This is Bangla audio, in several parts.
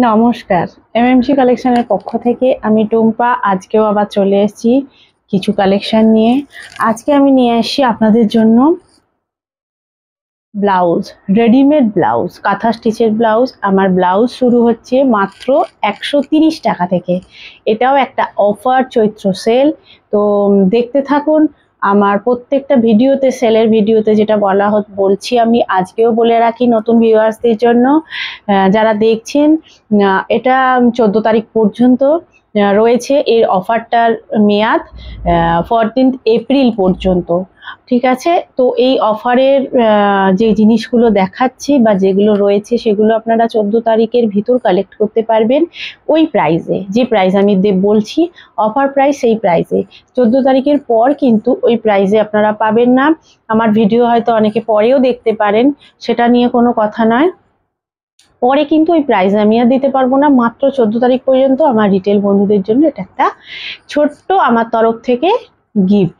নমস্কার, এমএমসি কালেকশনের পক্ষ থেকে আমি টুম্পা। আজকেও আবার চলে এসেছি কিছু কালেকশন নিয়ে। আজকে আমি নিয়ে এসেছি আপনাদের জন্য ব্লাউজ, রেডিমেড ব্লাউজ, কাঁথা স্টিচের ব্লাউজ। আমার ব্লাউজ শুরু হচ্ছে মাত্র 130 টাকা থেকে। এটাও একটা অফার, চৈত্র সেল। তো দেখতে থাকুন আমার প্রত্যেকটা ভিডিওতে, সেলের ভিডিওতে যেটা বলছি আমি আজকেও বলে রাখি নতুন ভিউয়ার্সদের জন্য যারা দেখছেন। এটা 14 তারিখ পর্যন্ত রয়েছে এর অফারটার মেয়াদ, 14 এপ্রিল পর্যন্ত। ঠিক আছে, তো এই অফারের যে জিনিসগুলো দেখাচ্ছি বা যেগুলো রয়েছে সেগুলো আপনারা 14 তারিখের ভিতর কালেক্ট করতে পারবেন ওই প্রাইসে। যে প্রাইস আমি বলছি অফার প্রাইস, সেই প্রাইসে। 14 তারিখের পর কিন্তু ওই প্রাইসে আপনারা পাবেন না। আমার ভিডিও হয়তো অনেকে পরেও দেখতে পারেন, সেটা নিয়ে কোনো কথা নয়। পরে কিন্তু ওই প্রাইস আমি আর দিতে পারবো না। মাত্র 14 তারিখ পর্যন্ত আমার রিটেল বন্ধুদের জন্য এটা একটা ছোট্ট আমার তরফ থেকে গিফট,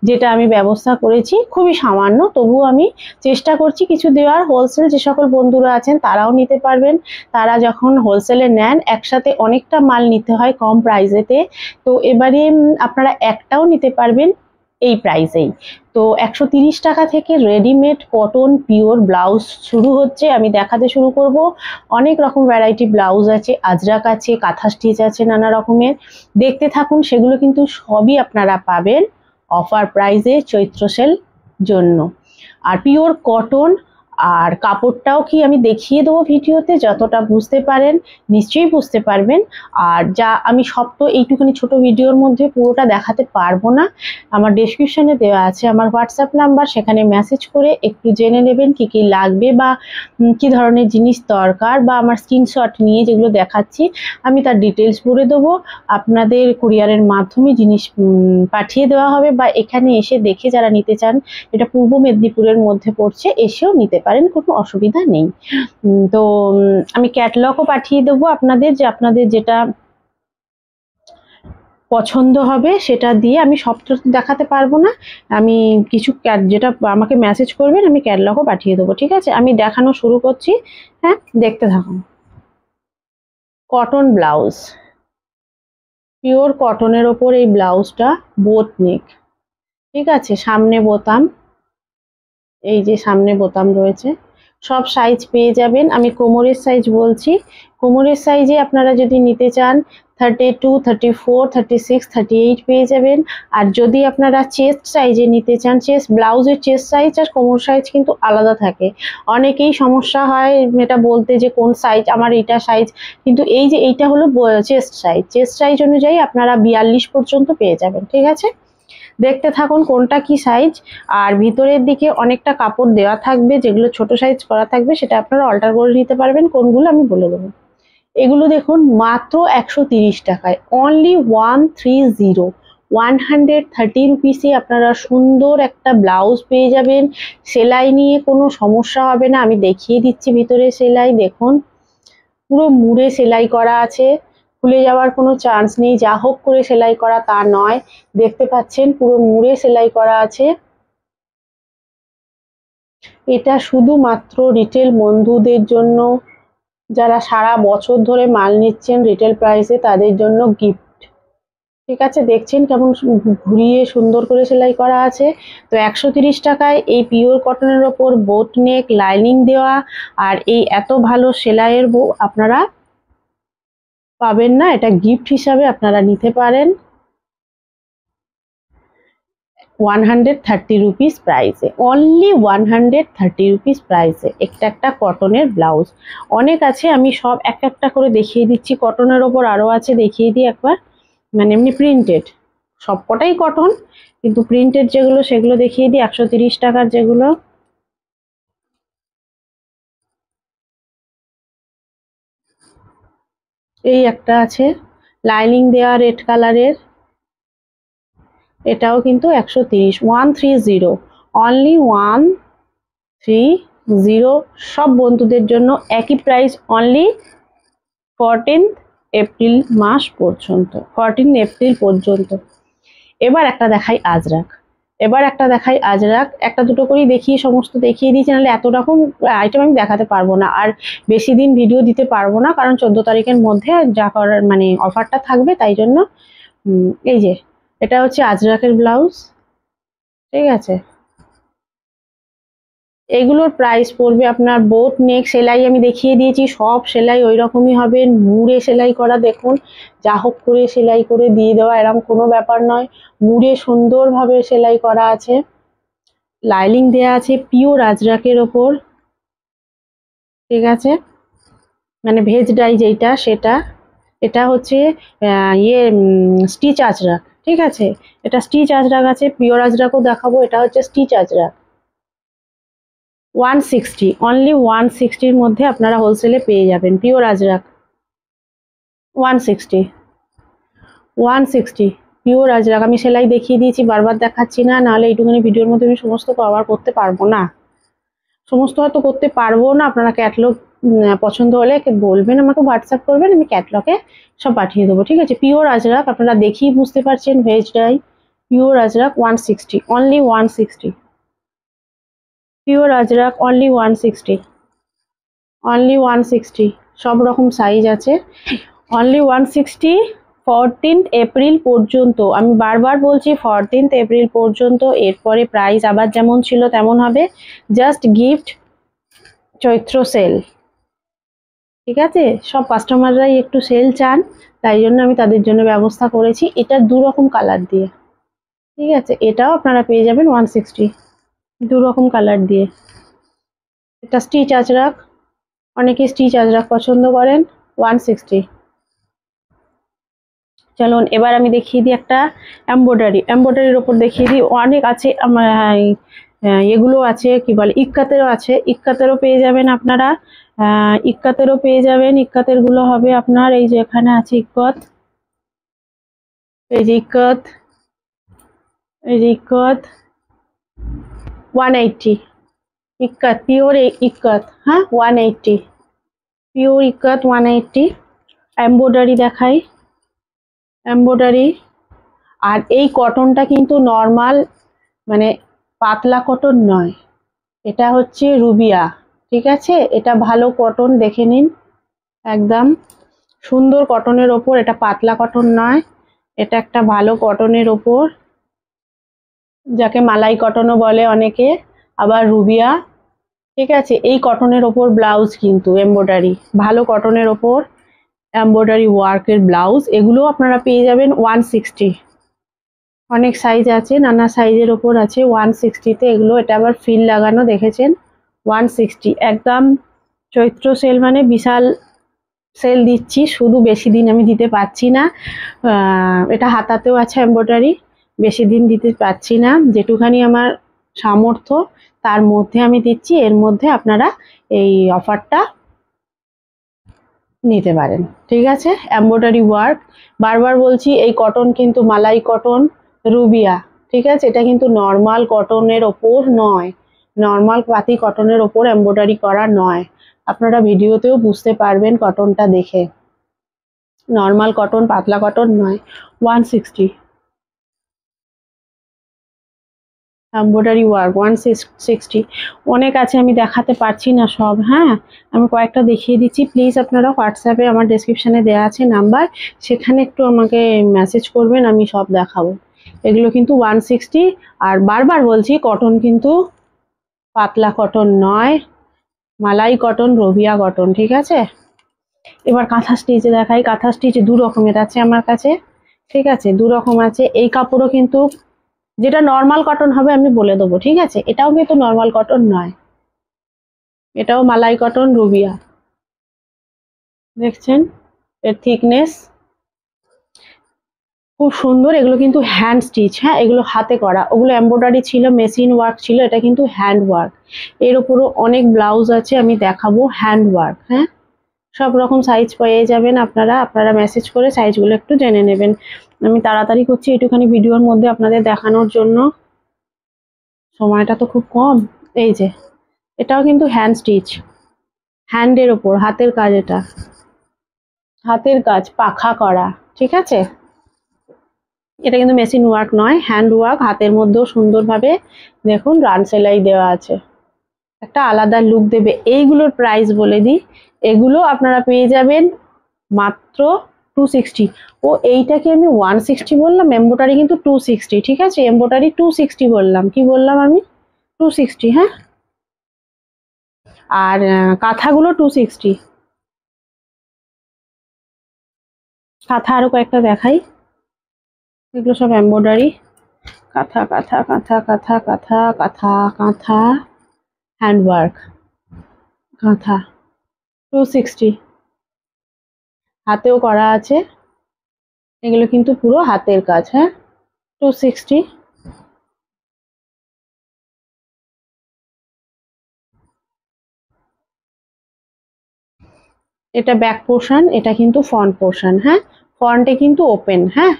যেটা আমি ব্যবস্থা করেছি খুবই সামান্য, তবুও আমি চেষ্টা করছি কিছু দেওয়ার। হোলসেল যে সকল বন্ধুরা আছেন তারাও নিতে পারবেন। তারা যখন হোলসেলে নেন একসাথে অনেকটা মাল নিতে হয় কম প্রাইসেতে, তো এবারে আপনারা একটাও নিতে পারবেন এই প্রাইসেই। তো 130 টাকা থেকে রেডিমেড কটন পিওর ব্লাউজ শুরু হচ্ছে। আমি দেখাতে শুরু করব। অনেক রকম ভ্যারাইটি ব্লাউজ আছে, আজরাক আছে, কাঁথা স্টিচ আছে, নানা রকমের। দেখতে থাকুন, সেগুলো কিন্তু সবই আপনারা পাবেন অফার প্রাইসে চৈত্র সেল জন্য। আর পিওর কটন, আর কাপড়টাও কি আমি দেখিয়ে দেবো ভিডিওতে, যতটা বুঝতে পারেন নিশ্চয়ই বুঝতে পারবেন। আর যা আমি সব তো এইটুখানি ছোট ভিডিওর মধ্যে পুরোটা দেখাতে পারবো না। আমার ডেসক্রিপশনে দেওয়া আছে আমার হোয়াটসঅ্যাপ নাম্বার, সেখানে মেসেজ করে একটু জেনে নেবেন কি কি লাগবে বা কি ধরনের জিনিস দরকার, বা আমার স্ক্রিনশট নিয়ে যেগুলো দেখাচ্ছি আমি তার ডিটেলস বলে দেবো। আপনাদের কুরিয়ারের মাধ্যমে জিনিস পাঠিয়ে দেওয়া হবে, বা এখানে এসে দেখে যারা নিতে চান, এটা পূর্ব মেদিনীপুরের মধ্যে পড়ছে, এসেও নিতে পারেন, কোনো অসুবিধা নেই। তো আমি ক্যাটালগও পাঠিয়ে দেবো আপনাদের, যে আপনাদের যেটা পছন্দ হবে সেটা দিয়ে। আমি সবটা দেখাতে পারবো না, আমি কিছু যেটা আমাকে মেসেজ করবেন আমি ক্যাটালগও পাঠিয়ে দেবো। ঠিক আছে, আমি দেখানো শুরু করছি। হ্যাঁ, দেখতে থাকুন। কটন ব্লাউজ, পিওর কটনের ওপর এই ব্লাউজটা, বোট নেক। ঠিক আছে, সামনে বোতাম, এই যে সামনে বোতাম রয়েছে। সব সাইজ পেয়ে যাবেন। আমি কোমরের সাইজ বলছি, কোমরের সাইজে আপনারা যদি নিতে চান 32, 34, 36, 38 পেয়ে যাবেন। আর যদি আপনারা চেস্ট সাইজে নিতে চান, চেস্ট ব্লাউজের চেস্ট সাইজ আর কোমর সাইজ কিন্তু আলাদা থাকে। অনেকেই সমস্যা হয় এটা বলতে যে কোন সাইজ আমার, এইটা সাইজ, কিন্তু এই যে এইটা হলো চেস্ট সাইজ। চেস্ট সাইজ অনুযায়ী আপনারা 42 পর্যন্ত পেয়ে যাবেন। ঠিক আছে, দেখতে থাকুন কোনটা কি সাইজ। আর ভিতরের দিকে অনেকটা কাপড় দেওয়া থাকবে, যেগুলো ছোট সাইজ করা থাকবে সেটা আপনারা অল্টার করে নিতে পারবেন। কোনগুলো আমি বলে দেবো। এগুলো দেখুন মাত্র 130 টাকায়, অনলি 130, 130 রুপিসে আপনারা সুন্দর একটা ব্লাউজ পেয়ে যাবেন। সেলাই নিয়ে কোনো সমস্যা হবে না, আমি দেখিয়ে দিচ্ছি ভিতরে সেলাই। দেখুন পুরো মুড়ে সেলাই করা আছে, খুলে যাওয়ার কোনো চান্স নেই, যা হোক করে সেলাই করা তা নয়। দেখতে পাচ্ছেন পুরো মুড়ে সেলাই করা আছে। এটা শুধুমাত্র রিটেল বন্ধুদের জন্য, যারা সারা বছর ধরে মাল নিচ্ছেন রিটেল প্রাইসে, তাদের জন্য গিফট। ঠিক আছে, দেখছেন কেমন ঘুরিয়ে সুন্দর করে সেলাই করা আছে। তো 130 টাকায় এই পিওর কটনের ওপর বোট নেক, লাইনিং দেওয়া, আর এই এত ভালো সেলাইয়ের বউ আপনারা পাবেন না। এটা গিফট হিসাবে আপনারা নিতে পারেন 130 রুপিস প্রাইসে, অনলি 130 রুপিস প্রাইসে একটা একটা কটনের ব্লাউজ। অনেক আছে, আমি সব এক একটা করে দেখিয়ে দিচ্ছি। কটনের ওপর আরও আছে, দেখিয়ে দিই একবার। মানে এমনি প্রিন্টেড, সবকটাই কটন, কিন্তু প্রিন্টেড যেগুলো সেগুলো দেখিয়ে দিই। 130 টাকার যেগুলো, এই একটা আছে লাইনিং দেওয়া রেড কালারের, এটাও কিন্তু 130, 130, অনলি 130। সব বন্ধুদের জন্য একই প্রাইস, অনলি 14 এপ্রিল মাস পর্যন্ত, 14 এপ্রিল পর্যন্ত। এবার একটা দেখাই আজরাক। এবার একটা দেখাই আজরাক, একটা দুটো করেই দেখিয়ে সমস্ত দেখিয়ে দিয়েছি, নাহলে এত রকম আইটেম আমি দেখাতে পারবো না, আর বেশি দিন ভিডিও দিতে পারবো না, কারণ 14 তারিখের মধ্যে যা করার মানে অফারটা থাকবে, তাই জন্য। এই যে এটা হচ্ছে আজরাকের ব্লাউজ, ঠিক আছে। এগুলোর প্রাইস পড়বে আপনার, বোট নেক সেলাই আমি দেখিয়ে দিয়েছি, সব সেলাই ওই রকমই হবে, মুড়ে সেলাই করা, দেখুন যা হোক করে সেলাই করে দিয়ে দেওয়া, এরকম কোনো ব্যাপার নয়, মুড়ে সুন্দরভাবে সেলাই করা আছে, লাইলিং দেয়া আছে পিওর আজরাকের ওপর, ঠিক আছে, মানে ভেজ ডাই যেটা সেটা। এটা হচ্ছে স্টিচ আজরাক, ঠিক আছে, এটা স্টিচ আজরাক আছে, পিওর আজরাকও দেখাবো, এটা হচ্ছে স্টিচ আজরাক। 160, অনলি 160-র মধ্যে আপনারা হোলসেলে পেয়ে যাবেন পিওর আজরাক। 160, 160 পিওর আজরাক। আমি সেলাই দেখিয়ে দিয়েছি, বারবার দেখাচ্ছি না, নাহলে এইটুকুনি ভিডিওর মধ্যে আমি সমস্ত কভার করতে পারবো না, সমস্ত হয়তো করতে পারবো না। আপনারা ক্যাটলগ পছন্দ হলে বলবেন, আমাকে হোয়াটসঅ্যাপ করবেন, আমি ক্যাটলগে সব পাঠিয়ে দেবো, ঠিক আছে। পিওর আজরাক আপনারা দেখেই বুঝতে পারছেন, veg dye, pure ajrak 160, only 160, pure ajrak only 160, only 160, সব রকম সাইজ আছে, অনলি 160। 14th এপ্রিল পর্যন্ত, আমি বারবার বলছি 14th এপ্রিল পর্যন্ত, এরপরে প্রাইস আবার যেমন ছিল তেমন হবে, জাস্ট গিফট চৈত্র সেল, ঠিক আছে। সব কাস্টমাররাই একটু সেল চান, তাই জন্য আমি তাদের জন্য ব্যবস্থা করেছি, এটা দু রকম কালার দিয়ে, ঠিক আছে, এটাও আপনারা পেয়ে যাবেন 160, দু রকম কালার দিয়ে। এটা স্টিচ আজরাক, অনেকে স্টিচ আজরাক পছন্দ করেন, 160। চলুন এবার আমি দেখিয়ে দিই একটা এমব্রয়ডারির ওপর দেখিয়ে দিই, অনেক আছে আমার, এগুলো আছে কি বলে, ইক্কাতেরও আছে, ইক্কাতেরও পেয়ে যাবেন আপনারা, ইক্কাতেরও পেয়ে যাবেন, ইক্কাতের গুলো হবে আপনার, এই যে এখানে আছে ইক্কত, এই যে ইক্কত, এই যে ইক্কত 180, ইক্কত পিওর ইক্কত, হ্যাঁ 180, পিওর ইক্কত 180। এমব্রয়ডারি দেখাই, এমব্রয়ডারি, আর এই কটনটা কিন্তু নর্মাল মানে পাতলা কটন নয়, এটা হচ্ছে রুবিয়া, ঠিক আছে, এটা ভালো কটন, দেখে নিন, একদম সুন্দর কটনের ওপর, এটা পাতলা কটন নয়, এটা একটা ভালো কটনের ওপর, যাকে মালাই কটনও বলে অনেকে, আবার রুবিয়া, ঠিক আছে। এই কটনের ওপর ব্লাউজ কিন্তু এমব্রয়ডারি, ভালো কটনের ওপর এমব্রয়ডারি ওয়ার্কের ব্লাউজ, এগুলো আপনারা পেয়ে যাবেন 160, অনেক সাইজ আছে, নানা সাইজের ওপর আছে 160-তে এগুলো, এটা আবার ফিল লাগানো, দেখেছেন 160, একদম চৈত্র সেল মানে বিশাল সেল দিচ্ছি, শুধু বেশি দিন আমি দিতে পারছি না, এটা হাতাতেও আছে এমব্রয়ডারি, বেশি দিন দিতে পারছি না, যেটুখানি আমার সামর্থ্য তার মধ্যে আমি দিচ্ছি, এর মধ্যে আপনারা এই অফারটা নিতে পারেন, ঠিক আছে। এমব্রয়ডারি ওয়ার্ক, বারবার বলছি এই কটন কিন্তু মালাই কটন রুবিয়া, ঠিক আছে, এটা কিন্তু নর্মাল কটনের ওপর নয়, নর্মাল পাতি কটনের ওপর এমব্রয়ডারি করা নয়, আপনারা ভিডিওতেও বুঝতে পারবেন কটনটা দেখে, নর্মাল কটন পাতলা কটন নয়, 160, এমব্রয়ডারি ওয়ার্ক 160। অনেক আছে, আমি দেখাতে পারছি না সব, হ্যাঁ আমি কয়েকটা দেখিয়ে দিচ্ছি, প্লিজ আপনারা হোয়াটসঅ্যাপে আমার ডেসক্রিপশানে দেওয়া আছে নাম্বার, সেখানে একটু আমাকে মেসেজ করবেন, আমি সব দেখাবো। এগুলো কিন্তু 160, আর বারবার বলছি কটন কিন্তু পাতলা কটন নয়, মালাই কটন রবিয়া কটন, ঠিক আছে। এবার কাঁথা স্টিচে দেখাই, কাঁথা স্টিচ দু রকমের আছে আমার কাছে, ঠিক আছে, দু রকম আছে, এই কাপড়ও কিন্তু যেটা নর্মাল কটন হবে আমি বলে দেবো, ঠিক আছে, এটাও কিন্তু নর্মাল কটন নয়, এটাও মালাই কটন রুবিয়া, দেখছেন এর থিকনেস খুব সুন্দর, এগুলো কিন্তু হ্যান্ড স্টিচ, হ্যাঁ এগুলো হাতে করা, ওগুলো এমব্রয়ডারি ছিল, মেশিন ওয়ার্ক ছিল, এটা কিন্তু হ্যান্ড ওয়ার্ক, এর উপরও অনেক ব্লাউজ আছে আমি দেখাবো, হ্যান্ড ওয়ার্ক, হ্যাঁ সব রকম সাইজ পেয়ে যাবেন আপনারা, আপনারা মেসেজ করে সাইজগুলো একটু জেনে নেবেন, আমি তাড়াতাড়ি করছি একটুখানি ভিডিওর মধ্যে আপনাদের দেখানোর জন্য, সময়টা তো খুব কম। এই যে এটাও কিন্তু হ্যান্ড স্টিচ, হ্যান্ডের ওপর হাতের কাজ, এটা হাতের কাজ পাখা করা, ঠিক আছে, এটা কিন্তু মেশিন ওয়ার্ক নয়, হ্যান্ড ওয়ার্ক, হাতের মধ্যেও সুন্দরভাবে দেখুন রান সেলাই দেওয়া আছে, একটা আলাদা লুক দেবে। এইগুলোর প্রাইস বলে দিই, এগুলো আপনারা পেয়ে যাবেন মাত্র 260। ও এইটাকে আমি 160 বললাম, এমব্রয়ডারি কিন্তু 260, ঠিক আছে, এমব্রয়ডারি 260 বললাম, কি বললাম আমি, 260, হ্যাঁ। আর কাঁথাগুলো 260। কাঁথা আরো কয়েকটা দেখাই, এগুলো সব এমব্রয়ডারি। কাঁথা কাঁথা কাঁথা কাঁথা কাঁথা কাঁথা কাঁথা হ্যান্ডওয়ার্ক, কাঁথা 260, হাতেও করা আছে, এগুলো কিন্তু পুরো হাতের কাজ, হ্যাঁ, 260। এটা ব্যাক পোর্শন, এটা কিন্তু ফ্রন্ট পোর্শন, হ্যাঁ, ফ্রন্টে কিন্তু ওপেন, হ্যাঁ।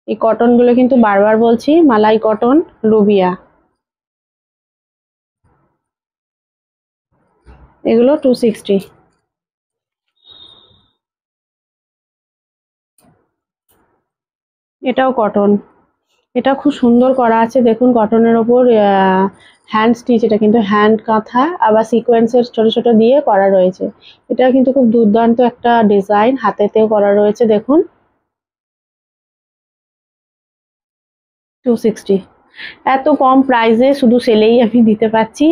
এই কটন গুলো কিন্তু বারবার বলছি, মালাই কটন, রুবিয়া, এগুলো 260। এটাও কটন, এটা খুব সুন্দর করা আছে দেখুন, কটনের ওপর হ্যান্ড স্টিচ, এটা কিন্তু হ্যান্ড কাঁথা, আবার সিকোয়েন্সের ছোট ছোট দিয়ে করা রয়েছে। এটা কিন্তু খুব দুর্দান্ত একটা ডিজাইন, হাতেতেও করা রয়েছে দেখুন, 260। এত কম প্রাইসে শুধু সেলেই আমি দিতে পারছি,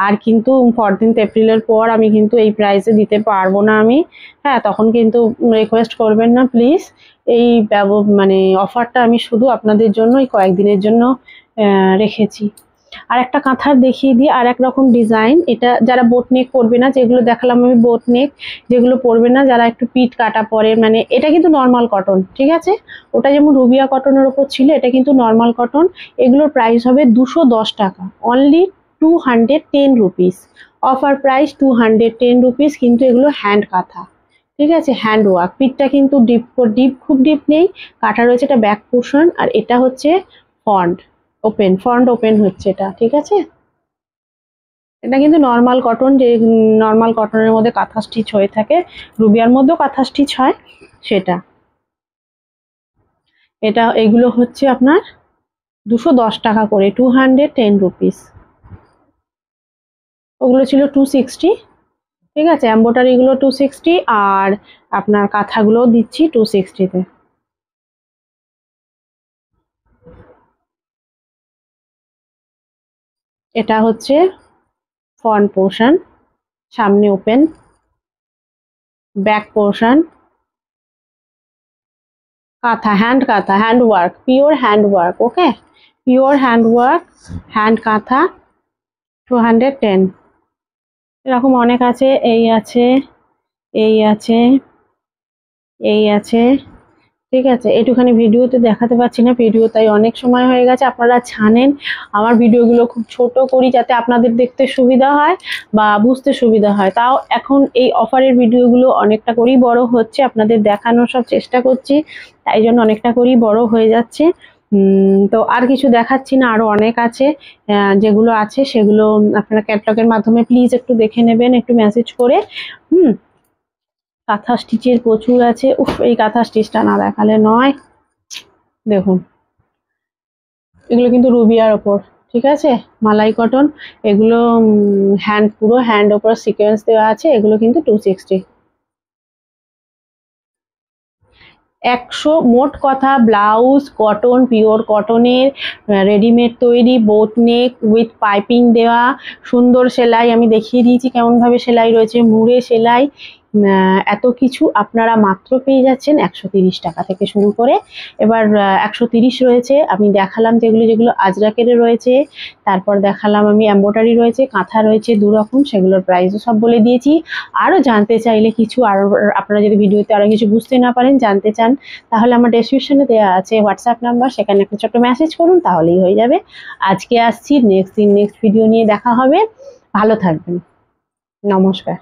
আর কিন্তু 14 এপ্রিলের পর আমি কিন্তু এই প্রাইসে দিতে পারবো না আমি, হ্যাঁ, তখন কিন্তু রিকোয়েস্ট করবেন না প্লিজ। এই মানে অফারটা আমি শুধু আপনাদের জন্য এই কয়েকদিনের জন্য রেখেছি। আর একটা কাঁথার দেখিয়ে দিই, আর এক রকম ডিজাইন, এটা যারা বোট নেক পরবে না, যেগুলো দেখালাম আমি বোট নেক, যেগুলো পরবে না, যারা একটু পিঠ কাটা পরে, মানে এটা কিন্তু নর্মাল কটন, ঠিক আছে, ওটা যেমন রুবিয়া কটনের ওপর ছিল, এটা কিন্তু নর্মাল কটন। এগুলোর প্রাইস হবে 210 টাকা, only 210 rupees, offer price 210 rupees, কিন্তু এগুলো হ্যান্ড কাঁথা, ঠিক আছে, হ্যান্ড ওয়ার্ক। পিঠটা কিন্তু খুব ডিপ নেই, কাটা রয়েছে, এটা ব্যাক পোর্শন, আর এটা হচ্ছে ফ্রন্ট ওপেন, ফ্রন্ট ওপেন হচ্ছে এটা, ঠিক আছে। এটা কিন্তু নর্মাল কটন, যে নর্মাল কটনের মধ্যে কাঁথা স্টিচ হয়ে থাকে, রুবিয়ার মধ্যেও কাঁথা স্টিচ হয় সেটা। এটা এগুলো হচ্ছে আপনার 210 টাকা করে, 210 রুপিস। ওগুলো ছিল 260, ঠিক আছে, এমব্রয়ডারি গুলো 260, আর আপনার কাঁথাগুলো দিচ্ছি 260-তে। এটা হচ্ছে ফ্রন্ট পোর্শন, সামনে open, back portion, kantha, hand work, pure hand work, okay, pure hand work, hand kantha, 210। এরকম অনেক আছে, এই আছে, এই আছে, এই আছে, ঠিক আছে। একটুখানি ভিডিওতে দেখাতে পারছি না, ভিডিও তাই অনেক সময় হয়ে গেছে, আপনারা জানেন আমার ভিডিওগুলো খুব ছোট করি যাতে আপনাদের দেখতে সুবিধা হয় বা বুঝতে সুবিধা হয়, তাও এখন এই অফারের ভিডিওগুলো অনেকটা করেই বড় হচ্ছে, আপনাদের দেখানোর সব চেষ্টা করছি, তাই জন্য অনেকটা করেই বড় হয়ে যাচ্ছে। তো আর কিছু দেখাচ্ছি না, আরো অনেক আছে, যেগুলো আছে সেগুলো আপনারা ক্যাটালগের মাধ্যমে প্লিজ একটু দেখে নেবেন, একটু মেসেজ করে। কাঁথা স্টিচের প্রচুর আছে, উফ, এই কাঁথা স্টিচটা না দেখালে নয়, দেখুন, এগুলো কিন্তু রুবিয়ার ওপর, ঠিক আছে, মালাই কটন, এগুলো পুরো হ্যান্ড ওপর সিকোয়েন্স দেওয়া আছে, এগুলো কিন্তু 260। 100, মোট কথা ব্লাউজ কটন, পিওর কটনের, রেডিমেড তৈরি, বোট নেক উইথ পাইপিং দেওয়া, সুন্দর সেলাই, আমি দেখিয়ে দিয়েছি কেমন ভাবে সেলাই রয়েছে, মুড়ে সেলাই, এত কিছু আপনারা মাত্র পেয়ে যাচ্ছেন 130 টাকা থেকে শুরু করে। এবার 130 রয়েছে, আমি দেখালাম যেগুলো যেগুলো আজরাকের রয়েছে, তারপর দেখালাম আমি এমব্রয়ডারি রয়েছে, কাঁথা রয়েছে দুরকম, সেগুলোর প্রাইসও সব বলে দিয়েছি। আরও জানতে চাইলে কিছু, আরও আপনারা যদি ভিডিওতে আরও কিছু বুঝতে না পারেন, জানতে চান, তাহলে আমার ডেসক্রিপশনে দেওয়া আছে হোয়াটসঅ্যাপ নাম্বার, সেখানে একটা ছোট্ট মেসেজ করুন, তাহলেই হয়ে যাবে। আজকে আসছি, নেক্সট ভিডিও নিয়ে দেখা হবে, ভালো থাকবেন, নমস্কার।